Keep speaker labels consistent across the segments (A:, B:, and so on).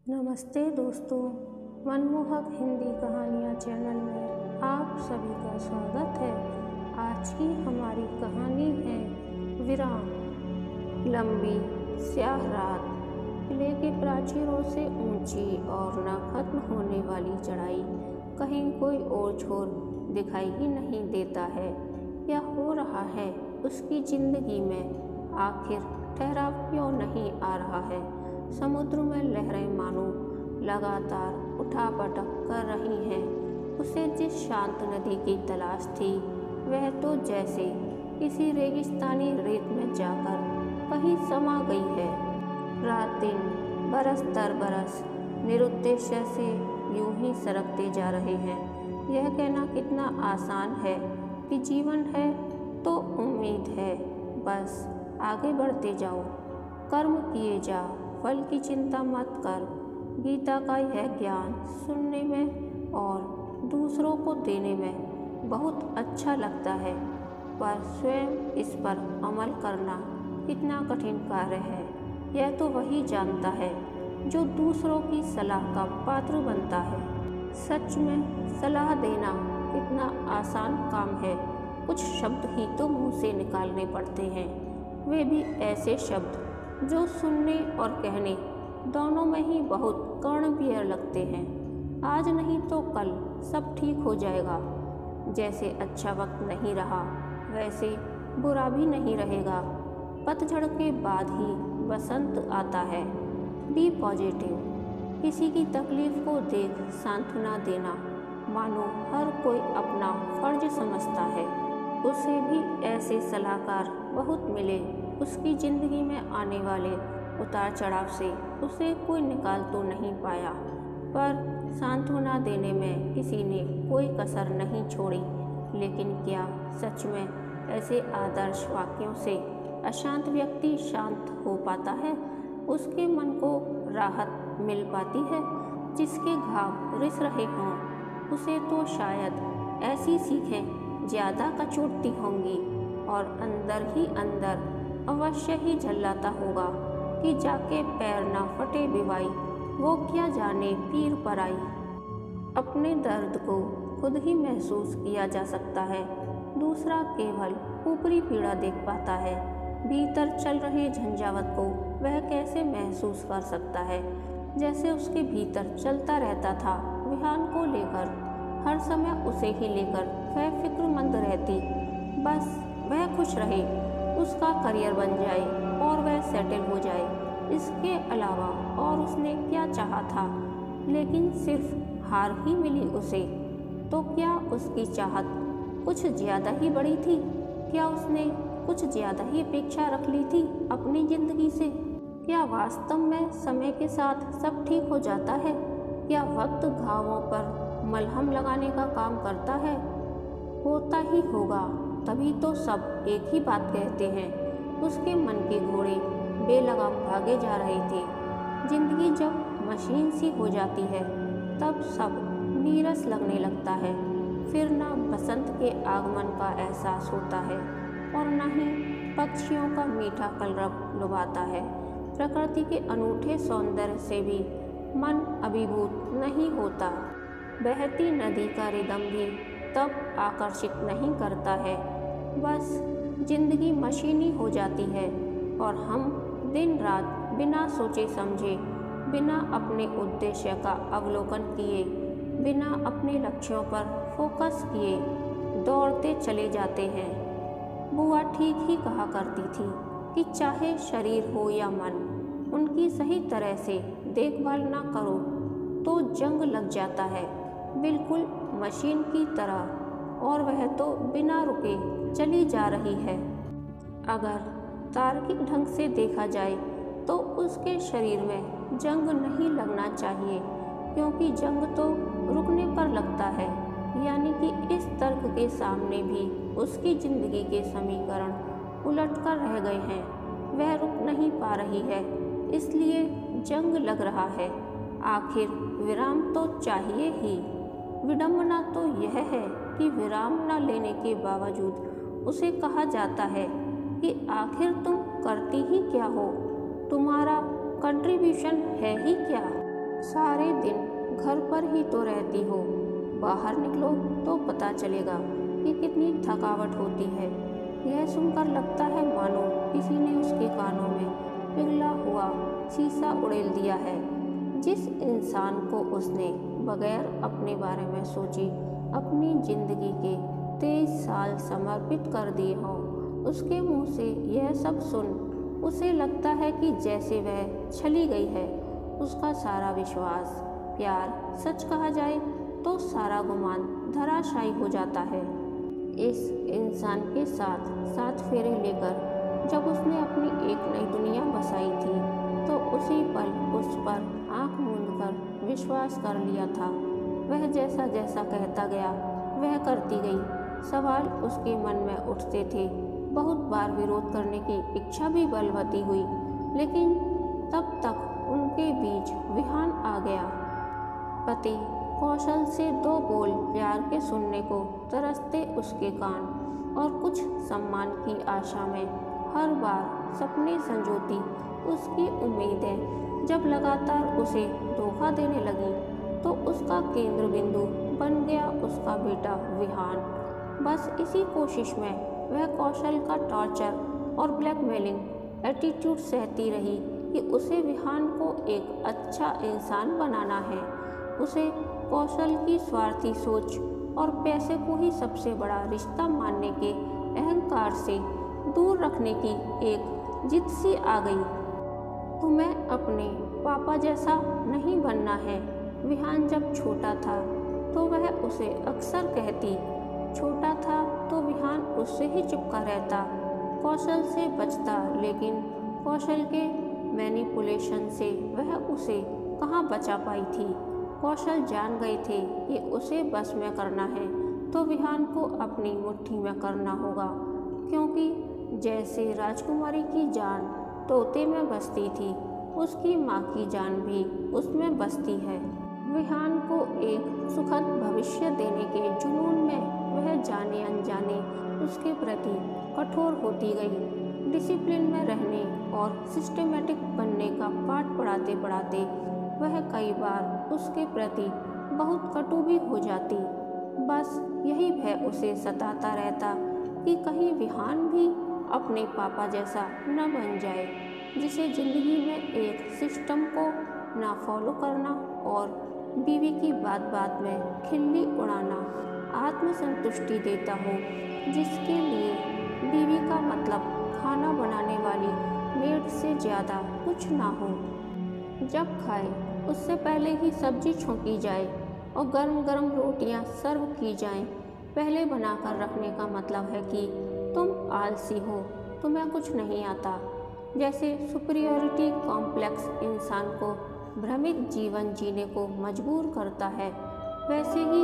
A: नमस्ते दोस्तों, मनमोहक हिंदी कहानियाँ चैनल में आप सभी का स्वागत है। आज की हमारी कहानी है विराम। लंबी स्याह रात, किले के प्राचीरों से ऊंची और न खत्म होने वाली चढ़ाई, कहीं कोई और छोर दिखाई ही नहीं देता है। क्या हो रहा है उसकी जिंदगी में, आखिर ठहराव क्यों नहीं आ रहा है। समुद्र में लहरें मानो लगातार उठापटक कर रही हैं। उसे जिस शांत नदी की तलाश थी, वह तो जैसे किसी रेगिस्तानी रेत में जाकर कहीं समा गई है। रात दिन, बरस दर बरस निरुद्देश्य से यूं ही सरकते जा रहे हैं। यह कहना कितना आसान है कि जीवन है तो उम्मीद है, बस आगे बढ़ते जाओ, कर्म किए जाओ, फल की चिंता मत कर। गीता का यह ज्ञान सुनने में और दूसरों को देने में बहुत अच्छा लगता है, पर स्वयं इस पर अमल करना कितना कठिन कार्य है, यह तो वही जानता है जो दूसरों की सलाह का पात्र बनता है। सच में सलाह देना कितना आसान काम है। कुछ शब्द ही तो मुंह से निकालने पड़ते हैं, वे भी ऐसे शब्द जो सुनने और कहने दोनों में ही बहुत कर्णप्रिय लगते हैं। आज नहीं तो कल सब ठीक हो जाएगा। जैसे अच्छा वक्त नहीं रहा, वैसे बुरा भी नहीं रहेगा। पतझड़ के बाद ही बसंत आता है। B positive. किसी की तकलीफ को देख सांत्वना देना मानो हर कोई अपना फर्ज समझता है। उसे भी ऐसे सलाहकार बहुत मिले। उसकी ज़िंदगी में आने वाले उतार चढ़ाव से उसे कोई निकाल तो नहीं पाया, पर सांत्वना देने में किसी ने कोई कसर नहीं छोड़ी। लेकिन क्या सच में ऐसे आदर्श वाक्यों से अशांत व्यक्ति शांत हो पाता है? उसके मन को राहत मिल पाती है? जिसके घाव रिस रहे हों, उसे तो शायद ऐसी सीखें ज़्यादा कचोटती होंगी और अंदर ही अंदर अवश्य ही झल्लाता होगा कि जाके पैर ना फटे बिवाई, वो क्या जाने पीर पर आई। अपने दर्द को खुद ही महसूस किया जा सकता है, दूसरा केवल ऊपरी पीड़ा देख पाता है। भीतर चल रहे झंझावत को वह कैसे महसूस कर सकता है? जैसे उसके भीतर चलता रहता था। विहान को लेकर हर समय उसे ही लेकर वह फिक्रमंद रहती। बस वह खुश रहे, उसका करियर बन जाए और वह सेटल हो जाए। इसके अलावा और उसने क्या चाहा था? लेकिन सिर्फ हार ही मिली उसे। तो क्या उसकी चाहत कुछ ज़्यादा ही बड़ी थी? क्या उसने कुछ ज़्यादा ही अपेक्षा रख ली थी अपनी ज़िंदगी से? क्या वास्तव में समय के साथ सब ठीक हो जाता है? क्या वक्त घावों पर मलहम लगाने का काम करता है? होता ही होगा, तभी तो सब एक ही बात कहते हैं। उसके मन के घोड़े बेलगाम भागे जा रहे थे। जिंदगी जब मशीन सी हो जाती है, तब सब नीरस लगने लगता है। फिर ना बसंत के आगमन का एहसास होता है और न ही पक्षियों का मीठा कलरव लुभाता है। प्रकृति के अनूठे सौंदर्य से भी मन अभिभूत नहीं होता। बहती नदी का रिदम भी तब आकर्षित नहीं करता है। बस जिंदगी मशीनी हो जाती है और हम दिन रात बिना सोचे समझे, बिना अपने उद्देश्य का अवलोकन किए, बिना अपने लक्ष्यों पर फोकस किए दौड़ते चले जाते हैं। बुआ ठीक ही कहा करती थी कि चाहे शरीर हो या मन, उनकी सही तरह से देखभाल ना करो तो जंग लग जाता है, बिल्कुल मशीन की तरह। और वह तो बिना रुके चली जा रही है। अगर तार्किक ढंग से देखा जाए तो उसके शरीर में जंग नहीं लगना चाहिए, क्योंकि जंग तो रुकने पर लगता है। यानी कि इस तर्क के सामने भी उसकी ज़िंदगी के समीकरण उलट कर रह गए हैं। वह रुक नहीं पा रही है, इसलिए जंग लग रहा है। आखिर विराम तो चाहिए ही। विडंबना तो यह है कि विराम न लेने के बावजूद उसे कहा जाता है कि आखिर तुम करती ही क्या हो, तुम्हारा कंट्रीब्यूशन है ही क्या। सारे दिन घर पर ही तो रहती हो, बाहर निकलो तो पता चलेगा कि कितनी थकावट होती है। यह सुनकर लगता है मानो किसी ने उसके कानों में पिघला हुआ शीशा उड़ेल दिया है। जिस इंसान को उसने बगैर अपने बारे में सोची अपनी जिंदगी के 23 साल समर्पित कर दिए हों, उसके मुंह से यह सब सुन उसे लगता है कि जैसे वह छली गई है। उसका सारा विश्वास, प्यार, सच कहा जाए तो सारा गुमान धराशायी हो जाता है। इस इंसान के साथ 7 फेरे लेकर जब उसने अपनी एक नई दुनिया बसाई थी तो उसी पल उस पर आंख मूंद कर विश्वास कर लिया था। वह जैसा जैसा कहता गया वह करती गई। सवाल उसके मन में उठते थे। बहुत बार विरोध करने की इच्छा भी बलवती हुई, लेकिन तब तक उनके बीच विहान आ गया। पति कौशल से 2 बोल प्यार के सुनने को तरसते उसके कान और कुछ सम्मान की आशा में हर बार सपने संजोती उसकी उम्मीदें जब लगातार उसे धोखा देने लगी तो उसका केंद्र बिंदु बन गया उसका बेटा विहान। बस इसी कोशिश में वह कौशल का टॉर्चर और ब्लैकमेलिंग एटीट्यूड सहती रही कि उसे विहान को एक अच्छा इंसान बनाना है। उसे कौशल की स्वार्थी सोच और पैसे को ही सबसे बड़ा रिश्ता मानने के अहंकार से दूर रखने की एक जिद सी आ गई। तुम्हें अपने पापा जैसा नहीं बनना है। विहान जब छोटा था तो वह उसे अक्सर कहती। छोटा था तो विहान उससे ही चिपका रहता, कौशल से बचता, लेकिन कौशल के मैनिपुलेशन से वह उसे कहाँ बचा पाई थी। कौशल जान गए थे कि उसे बस में करना है तो विहान को अपनी मुट्ठी में करना होगा, क्योंकि जैसे राजकुमारी की जान तोते में बसती थी, उसकी माँ की जान भी उसमें बसती है। विहान को एक सुखद भविष्य देने के जुनून में वह जाने अनजाने उसके प्रति कठोर होती गई। डिसिप्लिन में रहने और सिस्टमेटिक बनने का पाठ पढ़ाते पढ़ाते वह कई बार उसके प्रति बहुत कटु भी हो जाती। बस यही भय उसे सताता रहता कि कहीं विहान भी अपने पापा जैसा न बन जाए, जिसे ज़िंदगी में एक सिस्टम को ना फॉलो करना और बीवी की बात बात में खिल्ली उड़ाना आत्मसंतुष्टि देता हो, जिसके लिए बीवी का मतलब खाना बनाने वाली मेड से ज़्यादा कुछ ना हो। जब खाए उससे पहले ही सब्जी छोंकी जाए और गरम गरम रोटियां सर्व की जाएं। पहले बनाकर रखने का मतलब है कि तुम आलसी हो, तुम्हें कुछ नहीं आता। जैसे सुपीरियरिटी कॉम्प्लेक्स इंसान को भ्रमित जीवन जीने को मजबूर करता है, वैसे ही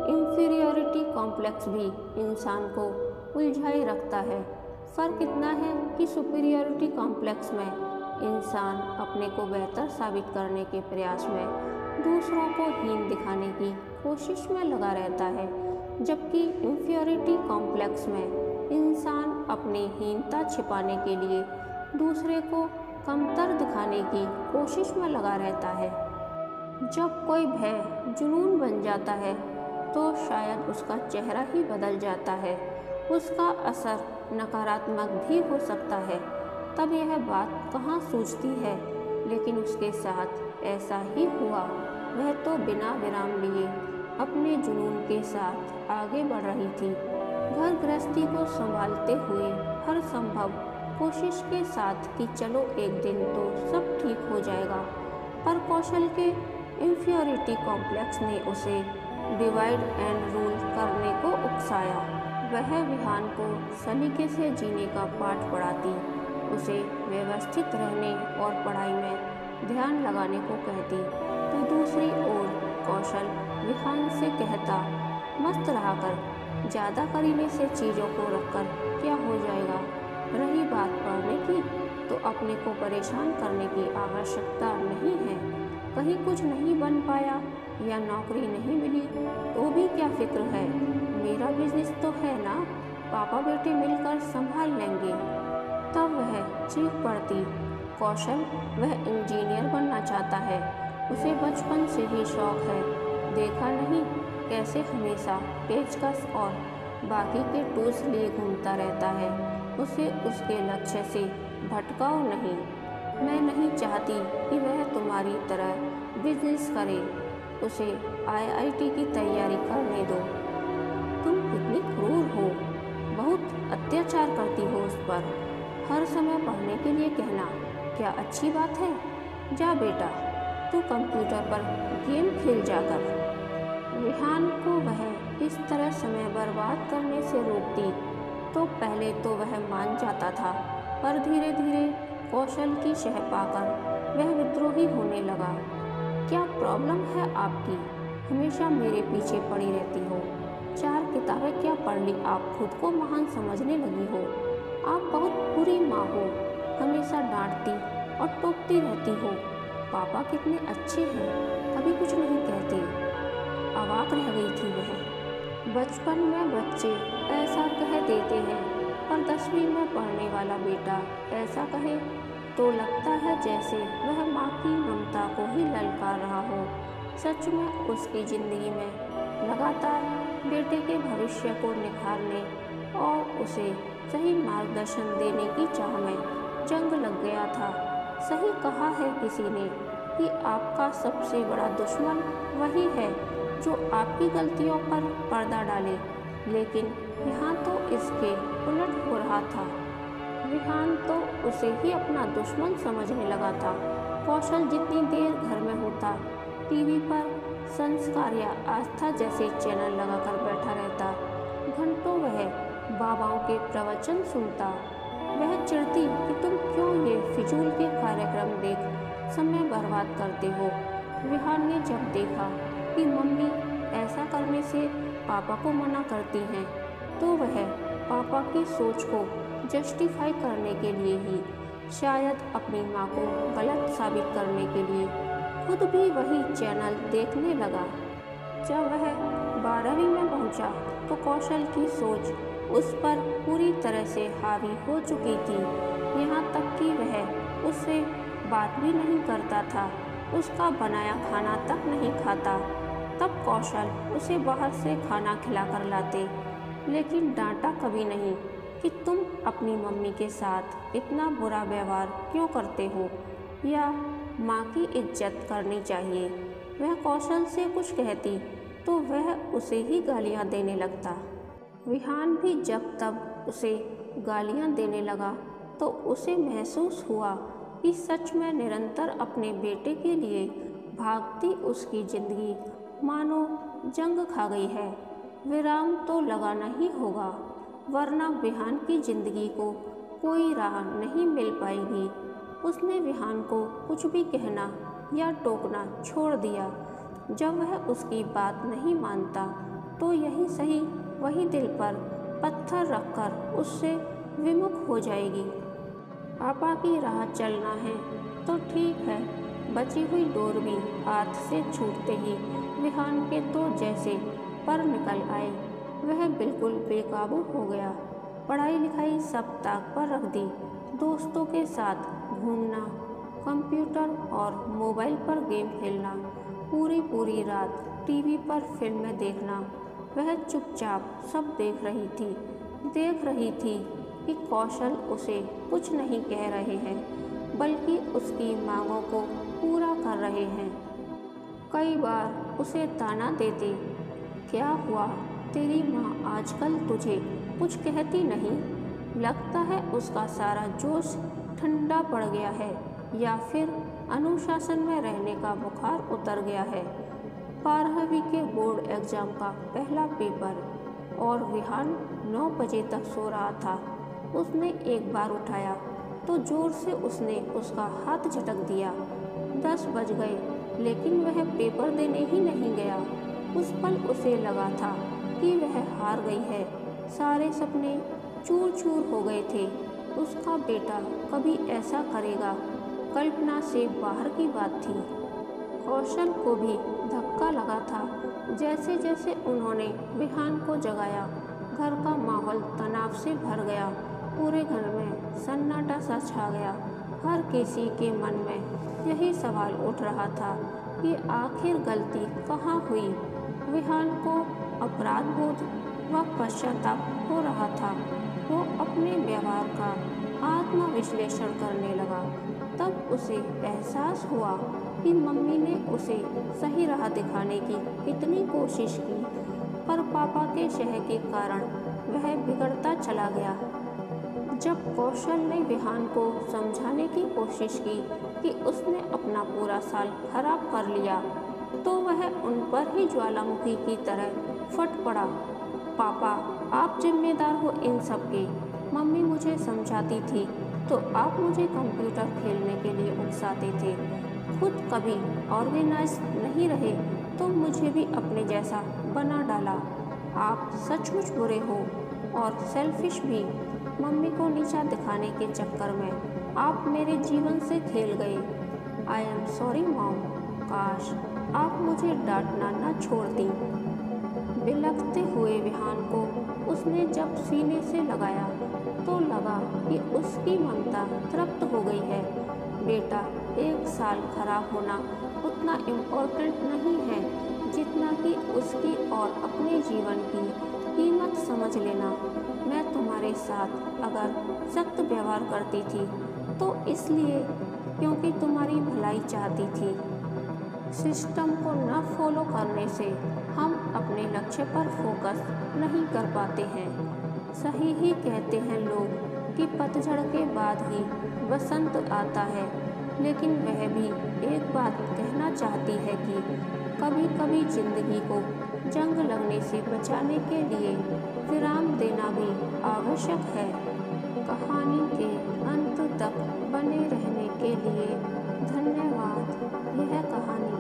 A: इंफीरियरिटी कॉम्प्लेक्स भी इंसान को उलझाए रखता है। फ़र्क इतना है कि सुपीरियरिटी कॉम्प्लेक्स में इंसान अपने को बेहतर साबित करने के प्रयास में दूसरों को हीन दिखाने की कोशिश में लगा रहता है, जबकि इंफीरियरिटी कॉम्प्लेक्स में इंसान अपनी हीनता छिपाने के लिए दूसरे को कमतर दिखाने की कोशिश में लगा रहता है। जब कोई भय जुनून बन जाता है तो शायद उसका चेहरा ही बदल जाता है, उसका असर नकारात्मक भी हो सकता है। तब यह बात कहाँ सूझती है, लेकिन उसके साथ ऐसा ही हुआ। वह तो बिना विराम लिए अपने जुनून के साथ आगे बढ़ रही थी, घर गृहस्थी को संभालते हुए हर संभव कोशिश के साथ कि चलो एक दिन तो सब ठीक हो जाएगा। पर कौशल के इंफीरियरिटी कॉम्प्लेक्स ने उसे डिवाइड एंड रूल करने को उकसाया। वह विहान को सलीके से जीने का पाठ पढ़ाती, उसे व्यवस्थित रहने और पढ़ाई में ध्यान लगाने को कहती, तो दूसरी ओर कौशल विहान से कहता, मस्त रहा कर, ज़्यादा करीने से चीज़ों को रखकर क्या हो जाएगा। रही बात पढ़ने की, तो अपने को परेशान करने की आवश्यकता नहीं है। कहीं कुछ नहीं बन पाया या नौकरी नहीं मिली तो भी क्या फिक्र है, मेरा बिजनेस तो है ना, पापा बेटे मिलकर संभाल लेंगे। तब वह चीख पड़ती, कौशल वह इंजीनियर बनना चाहता है,
B: उसे बचपन से ही शौक है। देखा नहीं कैसे हमेशा पेचकस और बाकी के टूल्स लिए घूमता रहता है। उसे उसके लक्ष्य से भटकाओ नहीं। मैं नहीं चाहती कि वह तुम्हारी तरह बिजनेस करे। उसे IIT की तैयारी करने दो। तुम कितनी क्रूर हो, बहुत अत्याचार करती हो उस पर। हर समय पढ़ने के लिए कहना क्या अच्छी बात है? जा बेटा, तू कंप्यूटर पर गेम खेल जाकर। विहान को वह इस तरह समय बर्बाद करने से रोकती तो पहले तो वह मान जाता था, पर धीरे धीरे कौशल की शह पाकर वह विद्रोही होने लगा। क्या प्रॉब्लम है आपकी? हमेशा मेरे पीछे पड़ी रहती हो। 4 किताबें क्या पढ़ ली आप खुद को महान समझने लगी हो? आप बहुत बुरी माँ हो, हमेशा डांटती और टोकती रहती हो। पापा कितने अच्छे हैं, कभी कुछ नहीं कहते। अवाक रह गई थी वह। बचपन में बच्चे ऐसा कह देते हैं, पर 10वीं में पढ़ने वाला बेटा ऐसा कहे तो लगता है जैसे वह माँ की ममता को ही ललकार रहा हो। सच में उसकी ज़िंदगी में लगातार बेटे के भविष्य को निखारने और उसे सही मार्गदर्शन देने की चाह में जंग लग गया था। सही कहा है किसी ने कि आपका सबसे बड़ा दुश्मन वही है जो आपकी गलतियों पर पर्दा डाले, लेकिन यहाँ तो इसके उलट हो रहा था। विहान तो उसे ही अपना दुश्मन समझने लगा था। कौशल जितनी देर घर में होता, टीवी पर संस्कार या आस्था जैसे चैनल लगाकर बैठा रहता। घंटों वह बाबाओं के प्रवचन सुनता। वह चिढ़ती कि तुम क्यों ये फिजूल के कार्यक्रम देख समय बर्बाद करते हो। विहान ने जब देखा कि मम्मी ऐसा करने से पापा को मना करती हैं, तो वह पापा की सोच को जस्टिफाई करने के लिए ही, शायद अपनी माँ को गलत साबित करने के लिए, खुद भी वही चैनल देखने लगा। जब वह 12वीं में पहुंचा तो कौशल की सोच उस पर पूरी तरह से हावी हो चुकी थी। यहाँ तक कि वह उससे बात भी नहीं करता था, उसका बनाया खाना तक नहीं खाता। तब कौशल उसे बाहर से खाना खिलाकर लाते, लेकिन डांटा कभी नहीं कि तुम अपनी मम्मी के साथ इतना बुरा व्यवहार क्यों करते हो, या माँ की इज्जत करनी चाहिए। वह कौशल से कुछ कहती तो वह उसे ही गालियाँ देने लगता। विहान भी जब तब उसे गालियाँ देने लगा तो उसे महसूस हुआ कि सच में निरंतर अपने बेटे के लिए भागती उसकी ज़िंदगी मानो जंग खा गई है। विराम तो लगाना ही होगा, वरना विहान की ज़िंदगी को कोई राह नहीं मिल पाएगी। उसने विहान को कुछ भी कहना या टोकना छोड़ दिया। जब वह उसकी बात नहीं मानता तो यही सही वही दिल पर पत्थर रखकर उससे विमुख हो जाएगी। पापा की राह चलना है तो ठीक है। बची हुई डोर भी हाथ से छूटते ही विहान के तो जैसे पर निकल आए। वह बिल्कुल बेकाबू हो गया। पढ़ाई लिखाई सब ताक पर रख दी। दोस्तों के साथ घूमना, कंप्यूटर और मोबाइल पर गेम खेलना, पूरी पूरी रात टीवी पर फिल्में देखना। वह चुपचाप सब देख रही थी कि कौशल उसे कुछ नहीं कह रहे हैं, बल्कि उसकी मांगों को पूरा कर रहे हैं। कई बार उसे ताना देते, क्या हुआ तेरी माँ आजकल तुझे कुछ कहती नहीं? लगता है उसका सारा जोश ठंडा पड़ गया है, या फिर अनुशासन में रहने का बुखार उतर गया है। 12वीं के बोर्ड एग्ज़ाम का पहला पेपर, और विहान 9 बजे तक सो रहा था। उसने एक बार उठाया तो जोर से उसने उसका हाथ झटक दिया। 10 बज गए, लेकिन वह पेपर देने ही नहीं गया। उस पल उसे लगा था कि वह हार गई है। सारे सपने चूर चूर हो गए थे। उसका बेटा कभी ऐसा करेगा, कल्पना से बाहर की बात थी। कौशल को भी धक्का लगा था। जैसे जैसे उन्होंने विहान को जगाया, घर का माहौल तनाव से भर गया। पूरे घर में सन्नाटा सा छा गया। हर किसी के मन में यही सवाल उठ रहा था, कि आखिर गलती कहाँ हुई। विहान को अपराध बोध व पश्चाताप हो रहा था। वो अपने व्यवहार का आत्मविश्लेषण करने लगा। तब उसे एहसास हुआ कि मम्मी ने उसे सही राह दिखाने की कितनी कोशिश की, पर पापा के शह के कारण वह बिगड़ता चला गया। जब कौशल ने विहान को समझाने की कोशिश की कि उसने अपना पूरा साल खराब कर लिया, तो वह उन पर ही ज्वालामुखी की तरह फट पड़ा। पापा, आप जिम्मेदार हो इन सब के। मम्मी मुझे समझाती थी तो आप मुझे कंप्यूटर खेलने के लिए उकसाते थे। खुद कभी ऑर्गेनाइज नहीं रहे तो मुझे भी अपने जैसा बना डाला। आप सचमुच बुरे हो और सेल्फिश भी। मम्मी को नीचा दिखाने के चक्कर में आप मेरे जीवन से खेल गए। I am sorry mom. काश आप मुझे डांटना न छोड़ती। बिलखते हुए विहान को उसने जब सीने से लगाया तो लगा कि उसकी ममता तृप्त हो गई है। बेटा, एक साल खराब होना उतना इम्पोर्टेंट नहीं है जितना कि उसकी और अपने जीवन की कीमत समझ लेना। मैं तुम्हारे साथ अगर सख्त व्यवहार करती थी तो इसलिए क्योंकि तुम्हारी भलाई चाहती थी। सिस्टम को न फॉलो करने से हम अपने लक्ष्य पर फोकस नहीं कर पाते हैं। सही ही कहते हैं लोग कि पतझड़ के बाद ही बसंत आता है, लेकिन वह भी एक बात कहना चाहती है कि कभी कभी जिंदगी को जंग लगने से बचाने के लिए विराम देना भी आवश्यक है। कहानी के अंत तक बने रहने के लिए धन्यवाद। यह कहानी